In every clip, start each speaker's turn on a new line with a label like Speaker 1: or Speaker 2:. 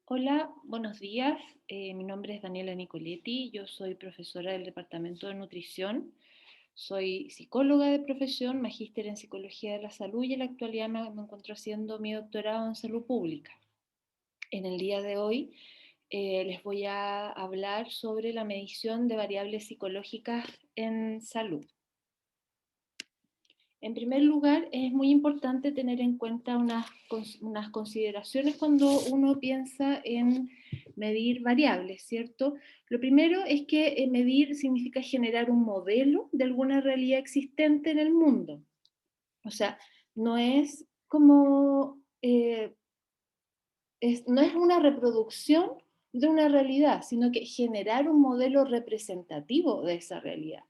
Speaker 1: Hola, buenos días. Mi nombre es Daniela Nicoletti. Yo soy profesora del Departamento de Nutrición. Soy psicóloga de profesión, magíster en Psicología de la Salud y en la actualidad me encuentro haciendo mi doctorado en Salud Pública. En el día de hoy les voy a hablar sobre la medición de variables psicológicas en salud. En primer lugar, es muy importante tener en cuenta unas consideraciones cuando uno piensa en medir variables, ¿cierto? Lo primero es que medir significa generar un modelo de alguna realidad existente en el mundo. O sea, no es como, no es una reproducción de una realidad, sino que generar un modelo representativo de esa realidad.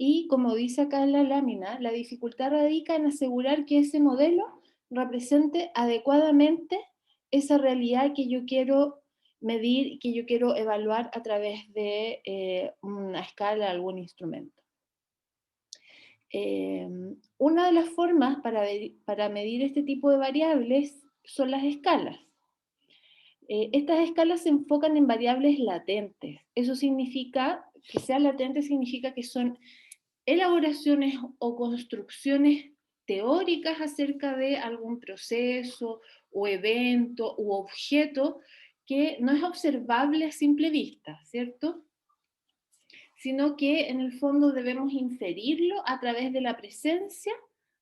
Speaker 1: Y como dice acá en la lámina, la dificultad radica en asegurar que ese modelo represente adecuadamente esa realidad que yo quiero medir, que yo quiero evaluar a través de una escala, algún instrumento. Una de las formas para medir este tipo de variables son las escalas. Estas escalas se enfocan en variables latentes. Eso significa, que sea latente significa que son elaboraciones o construcciones teóricas acerca de algún proceso o evento u objeto que no es observable a simple vista, ¿cierto? Sino que en el fondo debemos inferirlo a través de la presencia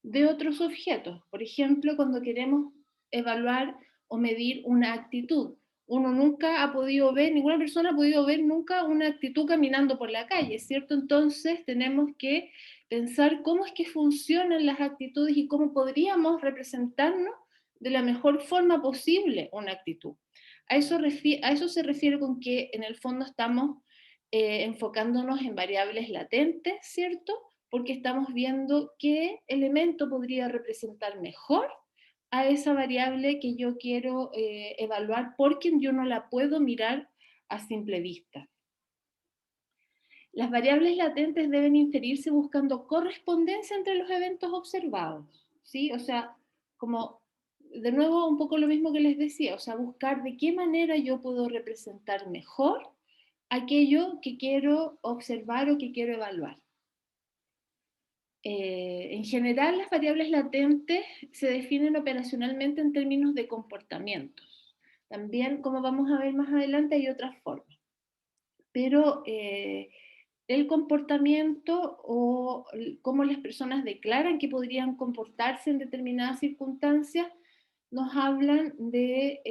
Speaker 1: de otros objetos. Por ejemplo, cuando queremos evaluar o medir una actitud. Uno nunca ha podido ver, ninguna persona ha podido ver nunca una actitud caminando por la calle, ¿cierto? Entonces tenemos que pensar cómo es que funcionan las actitudes y cómo podríamos representarnos de la mejor forma posible una actitud. A eso se refiere con que en el fondo estamos enfocándonos en variables latentes, ¿cierto? Porque estamos viendo qué elemento podría representar mejor a esa variable que yo quiero evaluar porque yo no la puedo mirar a simple vista. Las variables latentes deben inferirse buscando correspondencia entre los eventos observados, ¿sí? O sea, como de nuevo un poco lo mismo que les decía, o sea, buscar de qué manera yo puedo representar mejor aquello que quiero observar o que quiero evaluar. En general, las variables latentes se definen operacionalmente en términos de comportamientos. También, como vamos a ver más adelante, hay otras formas. Pero el comportamiento o cómo las personas declaran que podrían comportarse en determinadas circunstancias nos hablan de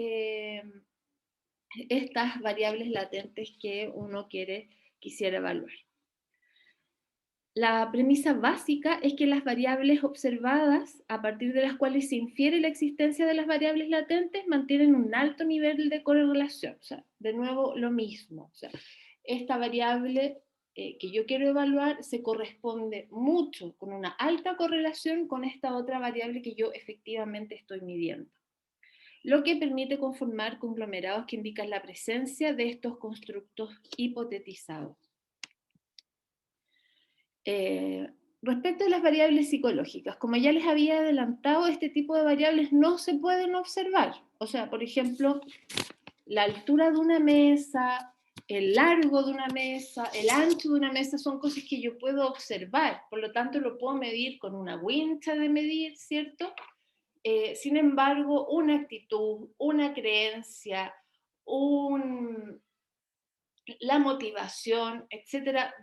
Speaker 1: estas variables latentes que uno quisiera evaluar. La premisa básica es que las variables observadas, a partir de las cuales se infiere la existencia de las variables latentes, mantienen un alto nivel de correlación. O sea, de nuevo, lo mismo. O sea, esta variable que yo quiero evaluar se corresponde mucho, con una alta correlación con esta otra variable que yo efectivamente estoy midiendo, lo que permite conformar conglomerados que indican la presencia de estos constructos hipotetizados. Eh, Respecto a las variables psicológicas, como ya les había adelantado, este tipo de variables no se pueden observar. O sea, por ejemplo, la altura de una mesa, el largo de una mesa, el ancho de una mesa son cosas que yo puedo observar, por lo tanto lo puedo medir con una wincha de medir, ¿cierto? Sin embargo, una actitud, una creencia, un, la motivación, etcétera,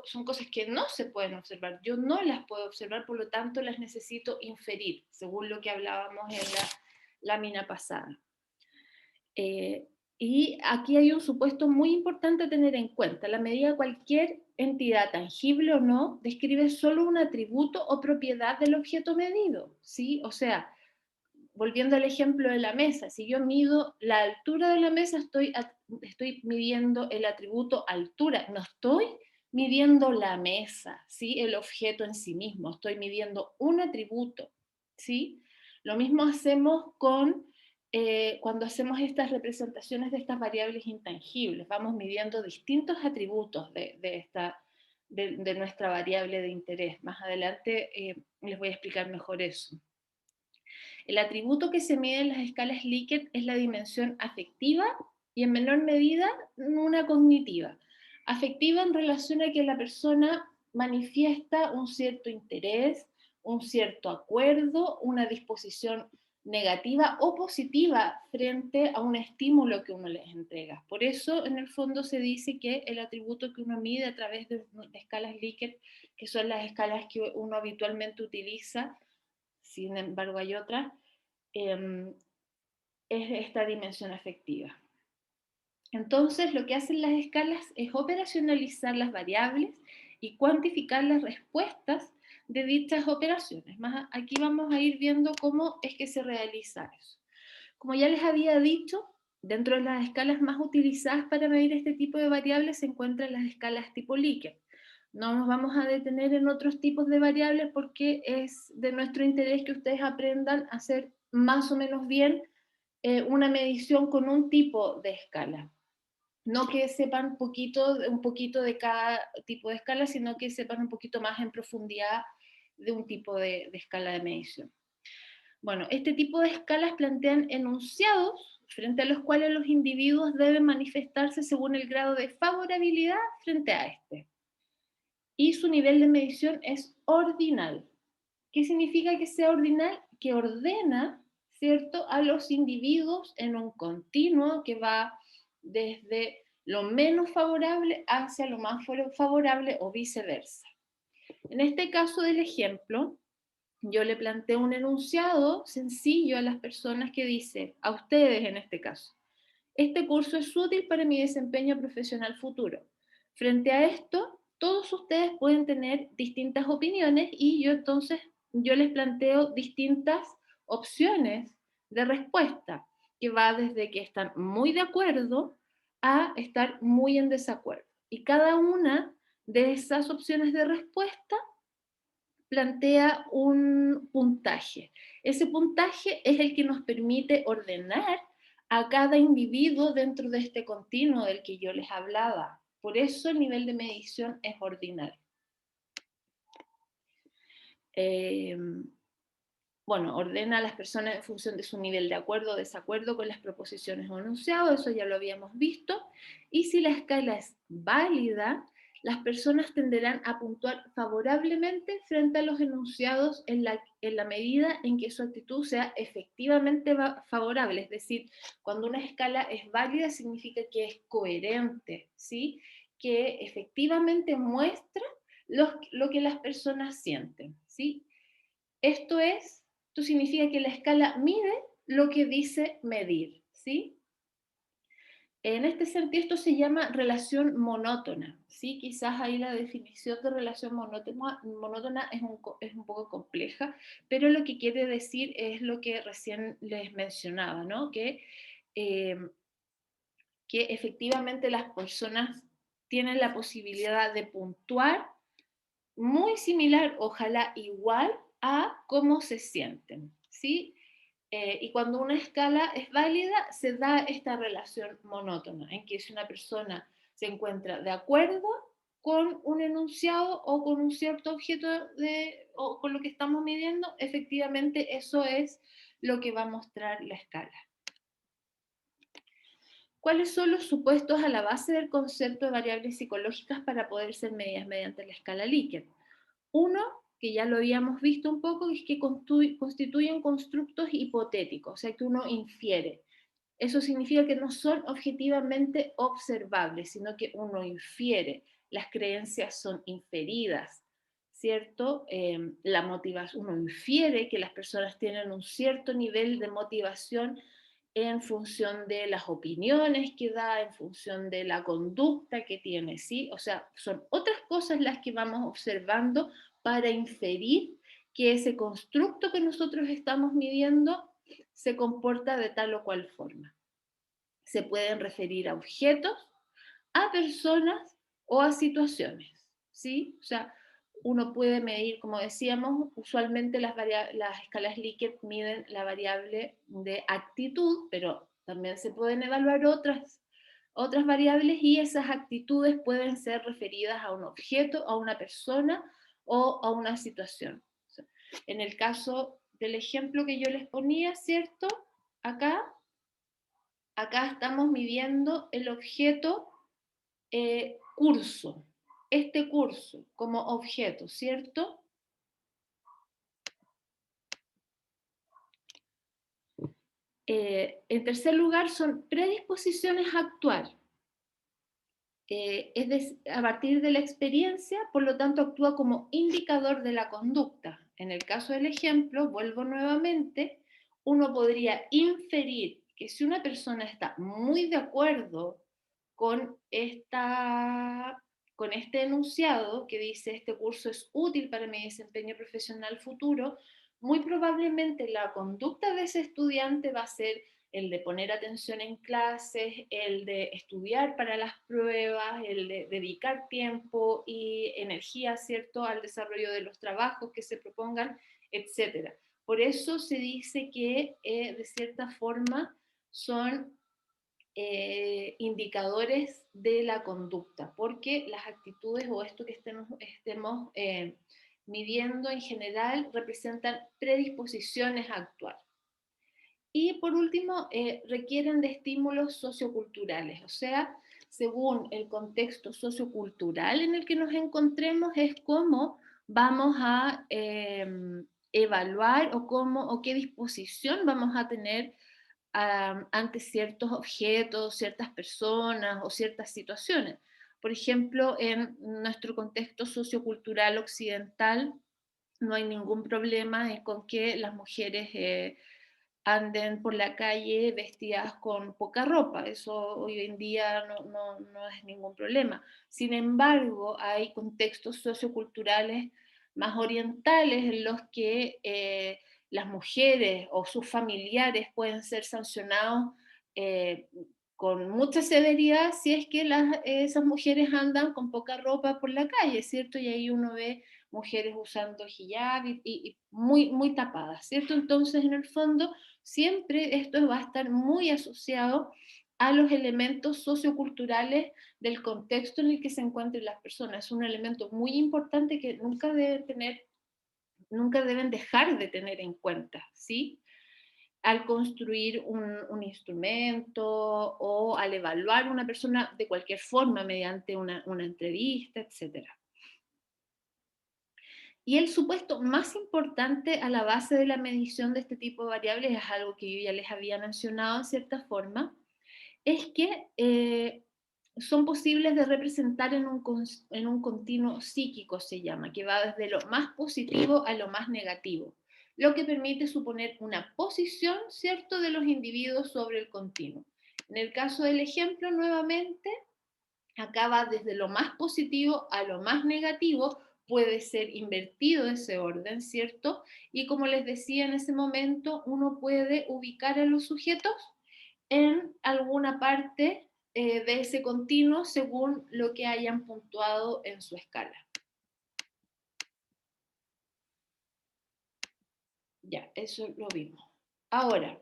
Speaker 1: son cosas que no se pueden observar. Yo no las puedo observar, por lo tanto las necesito inferir, según lo que hablábamos en la lámina pasada. Eh, y aquí hay un supuesto muy importante a tener en cuenta. La medida cualquier entidad, tangible o no, describe solo un atributo o propiedad del objeto medido, ¿sí? O sea, volviendo al ejemplo de la mesa, si yo mido la altura de la mesa, estoy midiendo el atributo altura, no estoy midiendo la mesa, ¿sí? El objeto en sí mismo, estoy midiendo un atributo, ¿sí? Lo mismo hacemos cuando hacemos estas representaciones de estas variables intangibles, vamos midiendo distintos atributos de nuestra variable de interés. Más adelante les voy a explicar mejor eso. El atributo que se mide en las escalas Likert es la dimensión afectiva y en menor medida una cognitiva. Afectiva en relación a que la persona manifiesta un cierto interés, un cierto acuerdo, una disposición negativa o positiva frente a un estímulo que uno les entrega. Por eso, en el fondo, se dice que el atributo que uno mide a través de escalas Likert, que son las escalas que uno habitualmente utiliza, sin embargo hay otras, es esta dimensión afectiva. Entonces, lo que hacen las escalas es operacionalizar las variables y cuantificar las respuestas de dichas operaciones. Más aquí vamos a ir viendo cómo es que se realiza eso. Como ya les había dicho, dentro de las escalas más utilizadas para medir este tipo de variables se encuentran las escalas tipo Likert. No nos vamos a detener en otros tipos de variables porque es de nuestro interés que ustedes aprendan a hacer más o menos bien una medición con un tipo de escala. No que sepan un poquito de cada tipo de escala, sino que sepan un poquito más en profundidad de un tipo de escala de medición. Bueno, este tipo de escalas plantean enunciados frente a los cuales los individuos deben manifestarse según el grado de favorabilidad frente a este. Y su nivel de medición es ordinal. ¿Qué significa que sea ordinal? Que ordena, ¿cierto?, a los individuos en un continuo que va desde lo menos favorable hacia lo más favorable o viceversa. En este caso del ejemplo, yo le planteo un enunciado sencillo a las personas que dice, a ustedes en este caso, este curso es útil para mi desempeño profesional futuro. Frente a esto, todos ustedes pueden tener distintas opiniones y yo les planteo distintas opciones de respuesta, que va desde que están muy de acuerdo a estar muy en desacuerdo. Y cada una de esas opciones de respuesta plantea un puntaje. Ese puntaje es el que nos permite ordenar a cada individuo dentro de este continuo del que yo les hablaba. Por eso el nivel de medición es ordinal. Bueno, ordena a las personas en función de su nivel de acuerdo o desacuerdo con las proposiciones o enunciados, eso ya lo habíamos visto. Y si la escala es válida, las personas tenderán a puntuar favorablemente frente a los enunciados en la medida en que su actitud sea efectivamente favorable. Es decir, cuando una escala es válida significa que es coherente, ¿sí? Que efectivamente muestra lo que las personas sienten, ¿sí? Esto significa que la escala mide lo que dice medir, ¿sí? En este sentido, esto se llama relación monótona, ¿sí? Quizás ahí la definición de relación monótona es un poco compleja, pero lo que quiere decir es lo que recién les mencionaba, ¿no? Eh, que efectivamente las personas tienen la posibilidad de puntuar muy similar, ojalá igual, a cómo se sienten, ¿sí? Y cuando una escala es válida, se da esta relación monótona, en que si una persona se encuentra de acuerdo con un enunciado o con un cierto objeto o con lo que estamos midiendo, efectivamente eso es lo que va a mostrar la escala. ¿Cuáles son los supuestos a la base del concepto de variables psicológicas para poder ser medidas mediante la escala Likert? Uno, que ya lo habíamos visto un poco, es que constituyen constructos hipotéticos, o sea, que uno infiere. Eso significa que no son objetivamente observables, sino que uno infiere. Las creencias son inferidas, ¿cierto? La motivación, uno infiere que las personas tienen un cierto nivel de motivación en función de las opiniones que da, en función de la conducta que tiene, ¿sí? O sea, son otras cosas las que vamos observando para inferir que ese constructo que nosotros estamos midiendo se comporta de tal o cual forma. Se pueden referir a objetos, a personas o a situaciones, ¿sí? O sea, uno puede medir, como decíamos, usualmente las escalas Likert miden la variable de actitud, pero también se pueden evaluar otras variables y esas actitudes pueden ser referidas a un objeto, a una persona o a una situación. O sea, en el caso del ejemplo que yo les ponía, ¿cierto? Acá acá estamos midiendo el objeto curso, este curso como objeto, ¿cierto? En tercer lugar, son predisposiciones a actuar. A partir de la experiencia, por lo tanto, actúa como indicador de la conducta. En el caso del ejemplo, vuelvo nuevamente, uno podría inferir que si una persona está muy de acuerdo con, con este enunciado que dice este curso es útil para mi desempeño profesional futuro, muy probablemente la conducta de ese estudiante va a ser el de poner atención en clases, el de estudiar para las pruebas, el de dedicar tiempo y energía, ¿cierto?, al desarrollo de los trabajos que se propongan, etcétera. Por eso se dice que, de cierta forma, son indicadores de la conducta, porque las actitudes o esto que estemos midiendo en general representan predisposiciones a actuar. Y por último, requieren de estímulos socioculturales, o sea, según el contexto sociocultural en el que nos encontremos, es cómo vamos a evaluar o, cómo, o qué disposición vamos a tener ante ciertos objetos, ciertas personas o ciertas situaciones. Por ejemplo, en nuestro contexto sociocultural occidental, no hay ningún problema con que las mujeres anden por la calle vestidas con poca ropa. Eso hoy en día no es ningún problema. Sin embargo, hay contextos socioculturales más orientales en los que las mujeres o sus familiares pueden ser sancionados eh, con mucha severidad si es que esas mujeres andan con poca ropa por la calle, ¿cierto? Y ahí uno ve mujeres usando hijab y muy tapadas, ¿cierto? Entonces, en el fondo, siempre esto va a estar muy asociado a los elementos socioculturales del contexto en el que se encuentren las personas. Es un elemento muy importante que nunca deben dejar de tener en cuenta, ¿sí? Al construir un instrumento o al evaluar una persona de cualquier forma mediante una entrevista, etcétera. Y el supuesto más importante a la base de la medición de este tipo de variables es algo que yo ya les había mencionado en cierta forma, es que son posibles de representar en un continuo psíquico, se llama, que va desde lo más positivo a lo más negativo, lo que permite suponer una posición, ¿cierto?, de los individuos sobre el continuo. En el caso del ejemplo, nuevamente, acá va desde lo más positivo a lo más negativo, puede ser invertido ese orden, ¿cierto? Y como les decía en ese momento, uno puede ubicar a los sujetos en alguna parte de ese continuo según lo que hayan puntuado en su escala. Ya, eso lo vimos. Ahora,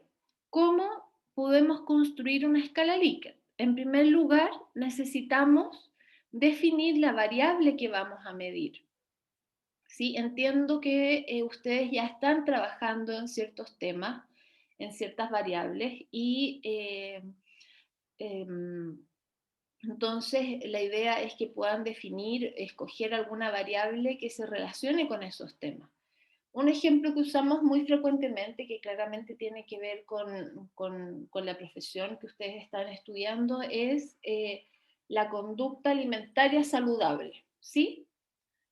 Speaker 1: ¿cómo podemos construir una escala Likert? En primer lugar, necesitamos definir la variable que vamos a medir. ¿Sí? Entiendo que ustedes ya están trabajando en ciertos temas, en ciertas variables, y em, entonces la idea es que puedan definir, escoger alguna variable que se relacione con esos temas. Un ejemplo que usamos muy frecuentemente, que claramente tiene que ver con la profesión que ustedes están estudiando, es la conducta alimentaria saludable, ¿sí?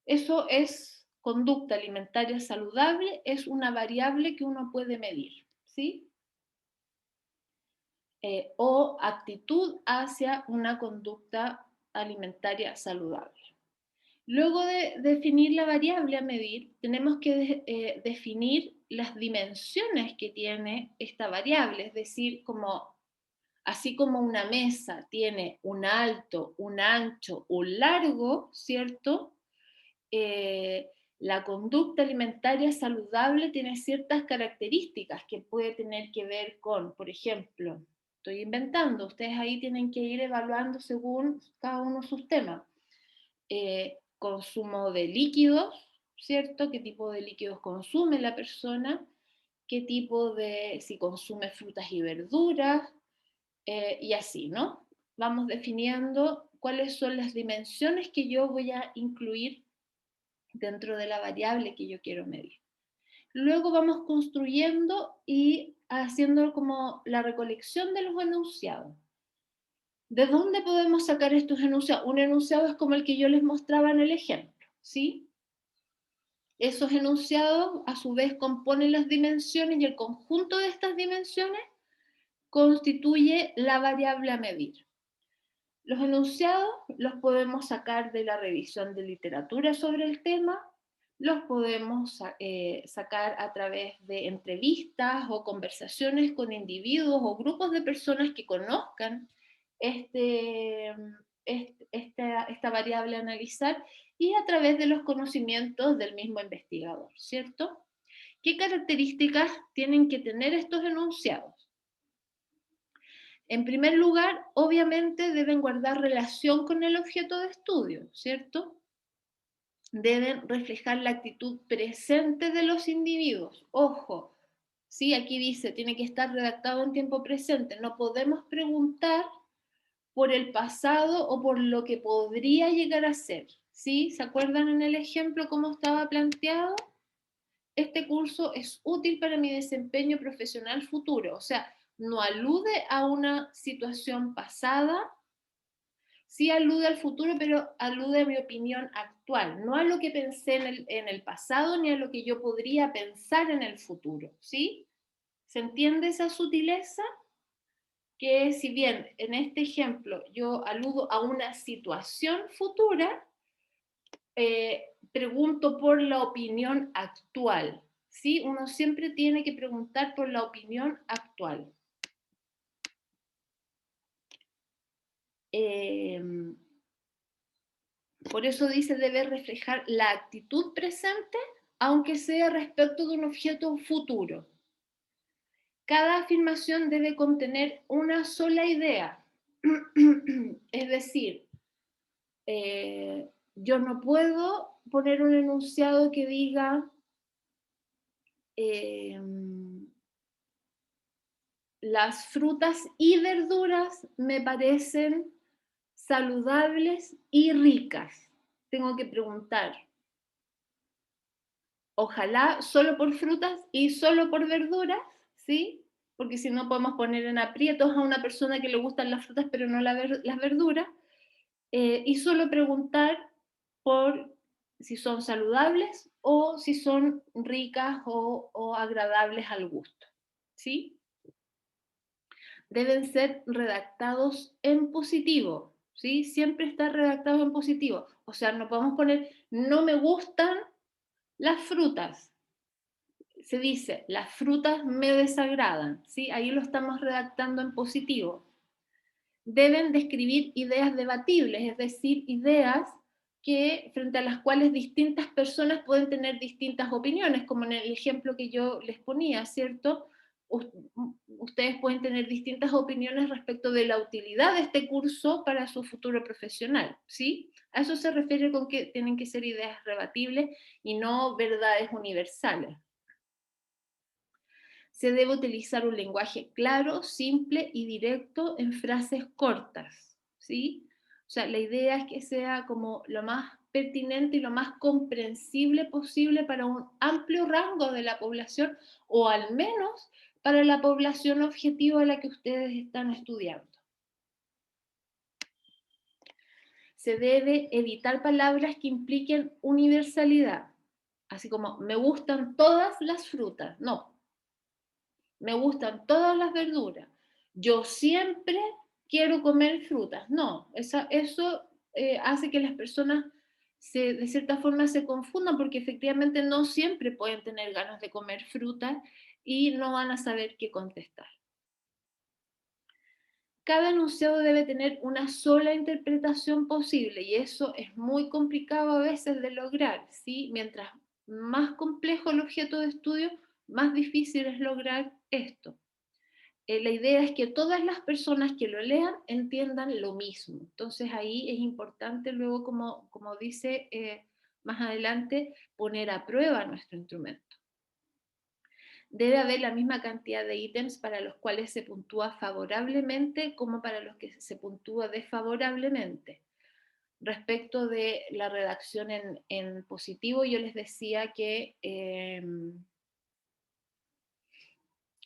Speaker 1: Eso es conducta alimentaria saludable, es una variable que uno puede medir, ¿sí? O actitud hacia una conducta alimentaria saludable. Luego de definir la variable a medir, tenemos que definir las dimensiones que tiene esta variable, es decir, así como una mesa tiene un alto, un ancho, un largo, ¿cierto? Eh, la conducta alimentaria saludable tiene ciertas características que puede tener que ver con, por ejemplo, estoy inventando, ustedes ahí tienen que ir evaluando según cada uno de sus temas. Consumo de líquidos, ¿cierto? ¿Qué tipo de líquidos consume la persona? ¿Qué tipo de, si consume frutas y verduras? y así, ¿no? Vamos definiendo cuáles son las dimensiones que yo voy a incluir dentro de la variable que yo quiero medir. Luego vamos construyendo y haciendo como la recolección de los enunciados. ¿De dónde podemos sacar estos enunciados? Un enunciado es como el que yo les mostraba en el ejemplo, ¿sí? Esos enunciados a su vez componen las dimensiones y el conjunto de estas dimensiones constituye la variable a medir. Los enunciados los podemos sacar de la revisión de literatura sobre el tema, los podemos sacar a través de entrevistas o conversaciones con individuos o grupos de personas que conozcan esta variable a analizar y a través de los conocimientos del mismo investigador, ¿cierto? ¿Qué características tienen que tener estos enunciados? En primer lugar, obviamente deben guardar relación con el objeto de estudio, ¿cierto? Deben reflejar la actitud presente de los individuos. Ojo, sí, aquí dice, tiene que estar redactado en tiempo presente. No podemos preguntar por el pasado o por lo que podría llegar a ser. ¿Sí? ¿Se acuerdan en el ejemplo cómo estaba planteado? Este curso es útil para mi desempeño profesional futuro. O sea, no alude a una situación pasada, sí alude al futuro, pero alude a mi opinión actual, no a lo que pensé en el pasado ni a lo que yo podría pensar en el futuro, ¿sí? ¿Se entiende esa sutileza? Que si bien en este ejemplo yo aludo a una situación futura, pregunto por la opinión actual, ¿sí? Uno siempre tiene que preguntar por la opinión actual. Por eso dice debe reflejar la actitud presente, aunque sea respecto de un objeto futuro. Cada afirmación debe contener una sola idea. Es decir, yo no puedo poner un enunciado que diga las frutas y verduras me parecen saludables y ricas. Tengo que preguntar, ojalá solo por frutas y solo por verduras, ¿sí? Porque si no podemos poner en aprietos a una persona que le gustan las frutas pero no las verduras, y solo preguntar por si son saludables o si son ricas o agradables al gusto, ¿sí? Deben ser redactados en positivo, ¿sí? Siempre está redactado en positivo. O sea, no podemos poner no me gustan las frutas. Se dice, las frutas me desagradan, ¿sí? Ahí lo estamos redactando en positivo. Deben describir ideas debatibles, es decir, ideas que, frente a las cuales distintas personas pueden tener distintas opiniones, como en el ejemplo que yo les ponía, ¿cierto? Ustedes pueden tener distintas opiniones respecto de la utilidad de este curso para su futuro profesional, ¿sí? A eso se refiere con que tienen que ser ideas rebatibles y no verdades universales. Se debe utilizar un lenguaje claro, simple y directo en frases cortas, ¿sí? O sea, la idea es que sea como lo más pertinente y lo más comprensible posible para un amplio rango de la población o al menos para la población objetivo a la que ustedes están estudiando. Se debe evitar palabras que impliquen universalidad, así como me gustan todas las frutas, no, me gustan todas las verduras. Yo siempre quiero comer frutas. No, eso hace que las personas de cierta forma se confundan porque efectivamente no siempre pueden tener ganas de comer frutas y no van a saber qué contestar. Cada enunciado debe tener una sola interpretación posible y eso es muy complicado a veces de lograr, ¿sí? Mientras más complejo el objeto de estudio, más difícil es lograr esto. La idea es que todas las personas que lo lean entiendan lo mismo. Entonces ahí es importante luego, como dice más adelante, poner a prueba nuestro instrumento. Debe haber la misma cantidad de ítems para los cuales se puntúa favorablemente como para los que se puntúa desfavorablemente. Respecto de la redacción en positivo, yo les decía que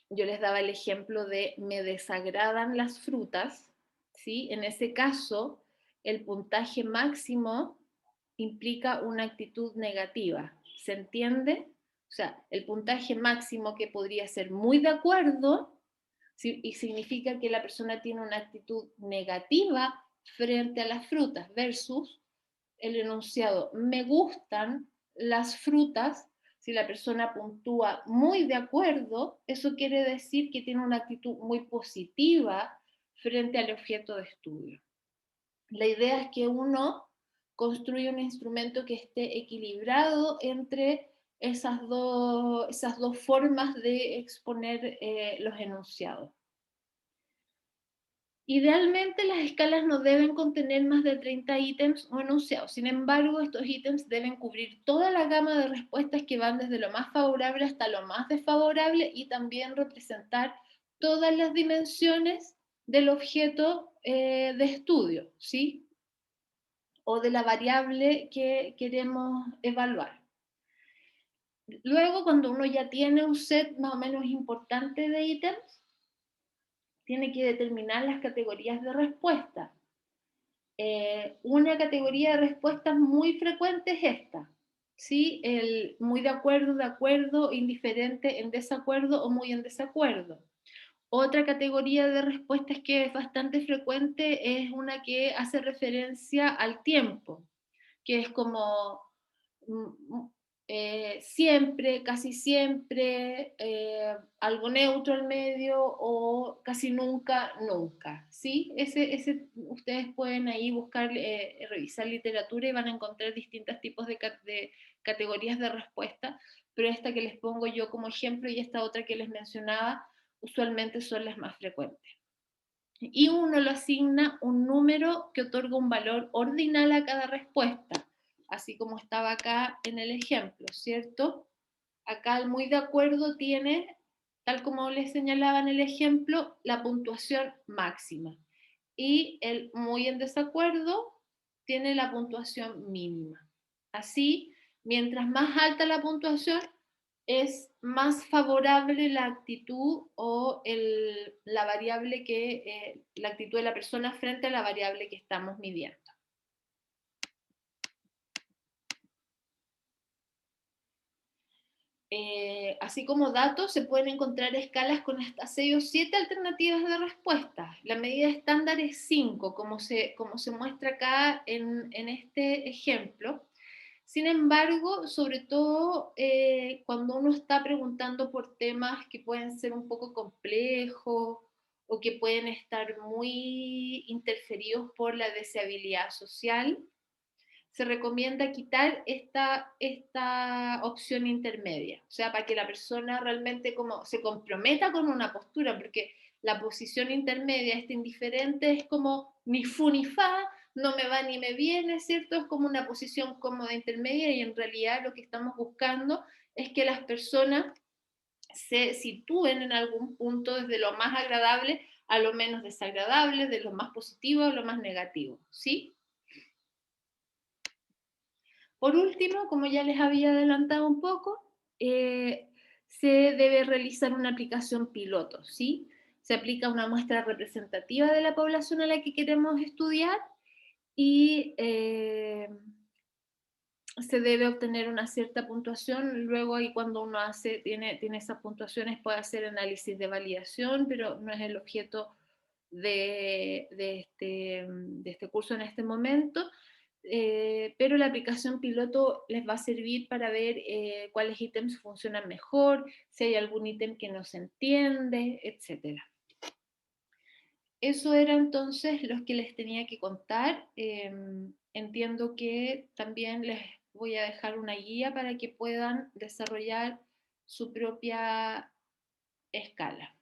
Speaker 1: yo les daba el ejemplo de me desagradan las frutas, ¿sí? En ese caso, el puntaje máximo implica una actitud negativa, ¿se entiende? O sea, el puntaje máximo que podría ser muy de acuerdo, ¿sí? Y significa que la persona tiene una actitud negativa frente a las frutas versus el enunciado me gustan las frutas. Si la persona puntúa muy de acuerdo, eso quiere decir que tiene una actitud muy positiva frente al objeto de estudio. La idea es que uno construya un instrumento que esté equilibrado entre esas dos formas de exponer los enunciados. Idealmente las escalas no deben contener más de 30 ítems o enunciados. Sin embargo, estos ítems deben cubrir toda la gama de respuestas que van desde lo más favorable hasta lo más desfavorable y también representar todas las dimensiones del objeto de estudio, ¿sí? O de la variable que queremos evaluar. Luego, cuando uno ya tiene un set más o menos importante de ítems, tiene que determinar las categorías de respuesta. Una categoría de respuestas muy frecuente es esta, ¿sí? El muy de acuerdo, indiferente, en desacuerdo o muy en desacuerdo. Otra categoría de respuestas que es bastante frecuente es una que hace referencia al tiempo, que es como siempre, casi siempre, algo neutro al medio o casi nunca, nunca. ¿Sí? Ustedes pueden ahí buscar, revisar literatura y van a encontrar distintos tipos de categorías de respuesta, pero esta que les pongo yo como ejemplo y esta otra que les mencionaba, usualmente son las más frecuentes. Y uno lo asigna un número que otorga un valor ordinal a cada respuesta, así como estaba acá en el ejemplo, ¿cierto? Acá el muy de acuerdo tiene, tal como les señalaba en el ejemplo, la puntuación máxima. Y el muy en desacuerdo tiene la puntuación mínima. Así, mientras más alta la puntuación, es más favorable la actitud o la variable la actitud de la persona frente a la variable que estamos midiendo. Así como datos, se pueden encontrar escalas con hasta 6 o 7 alternativas de respuesta. La medida estándar es 5, como se muestra acá en este ejemplo. Sin embargo, sobre todo cuando uno está preguntando por temas que pueden ser un poco complejos o que pueden estar muy interferidos por la deseabilidad social, se recomienda quitar esta opción intermedia, o sea, para que la persona realmente como se comprometa con una postura, porque la posición intermedia, este indiferente, es como ni fu ni fa, no me va ni me viene, ¿cierto? Es como una posición cómoda intermedia y en realidad lo que estamos buscando es que las personas se sitúen en algún punto desde lo más agradable a lo menos desagradable, de lo más positivo a lo más negativo, ¿sí? Por último, como ya les había adelantado un poco, se debe realizar una aplicación piloto, ¿sí? Se aplica una muestra representativa de la población a la que queremos estudiar y se debe obtener una cierta puntuación. Luego ahí cuando uno tiene esas puntuaciones puede hacer análisis de validación, pero no es el objeto de este curso en este momento. Pero la aplicación piloto les va a servir para ver cuáles ítems funcionan mejor, si hay algún ítem que no se entiende, etc. Eso era entonces lo que les tenía que contar. Entiendo que también les voy a dejar una guía para que puedan desarrollar su propia escala.